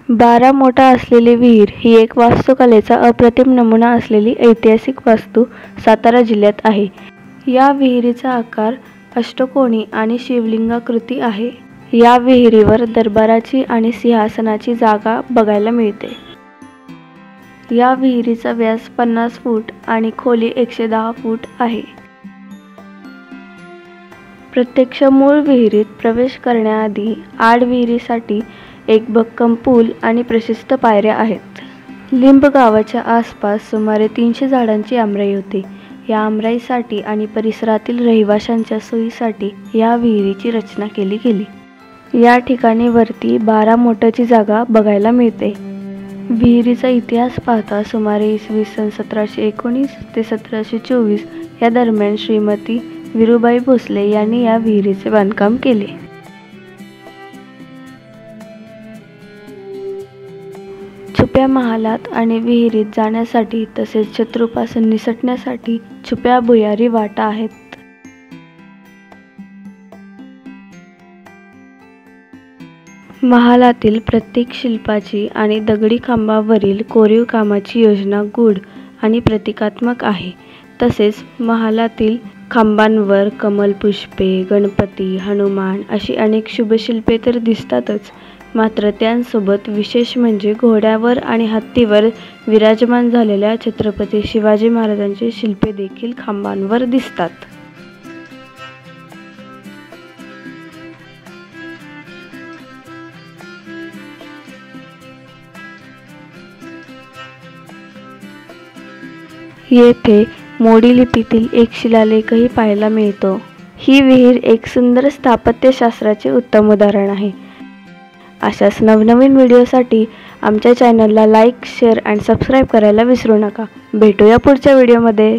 12 मोठा असलेली विहीर ही एक वास्तुकलेचा अप्रतिम नमुना असलेली ऐतिहासिक वास्तू सातारा जिल्ह्यात आहे. या विहिरीचा आकार अष्टकोनी आणि शिवलिंगाकृती आहे. या विहिरीवर दरबाराची आणि सिंहासनाची जागा बघायला मिळते. या विहिरीचा व्यास 50 फूट आणि खोली 110 फूट आहे. प्रत्यक्ष मूळ विहिरीत प्रवेश करण्याआधी आड विहिरीसाठी एक भक्कम पूल आणि प्रशस्त पायऱ्या आहेत. लिंब गावाच्या आसपास सुमारे 300 झाडांची आमराई होती. या आमराईसाठी आणि परिसरातील रहिवाशांच्या सोयीसाठी या विहिरीची रचना केली गेली. या ठिकाणी वरती 12 मोटाची जागा बघायला मिळते. विहिरीचा इतिहास पाहता सुमारे इसवी सन 1719 ते 1724 या दरम्यान श्रीमती विरुबाई भोसले यांनी या विहिरीचे बांधकाम केले. छुप्या महालात आणि विहिरीत जाण्यासाठी तसेच शत्रूपासून निसटण्यासाठी छुप्या भुयारी वाटा आहेत. महालातील प्रत्येक शिल्पाची आणि दगडी खांबावरील कोरीव कामाची योजना गूढ आणि प्रतिकात्मक आहे. तसेच महालातील खांबांवर कमलपुष्पे, गणपती, हनुमान अशी अनेक शुभशिल्पे तर दिसतातच, मात्र त्यांसोबत विशेष म्हणजे घोड्यावर आणि हत्तीवर विराजमान झालेल्या छत्रपती शिवाजी महाराजांची शिल्पे देखील खांबांवर दिसतात. येथे मोडी लिपीतील एक शिलालेखही पाहायला मिळतो. ही विहीर एक सुंदर स्थापत्यशास्त्राचे उत्तम उदाहरण आहे. अशाच नवनवीन व्हिडिओसाठी आमच्या चॅनलला लाईक, शेअर आणि सबस्क्राईब करायला विसरू नका. भेटूया पुढच्या व्हिडिओमध्ये.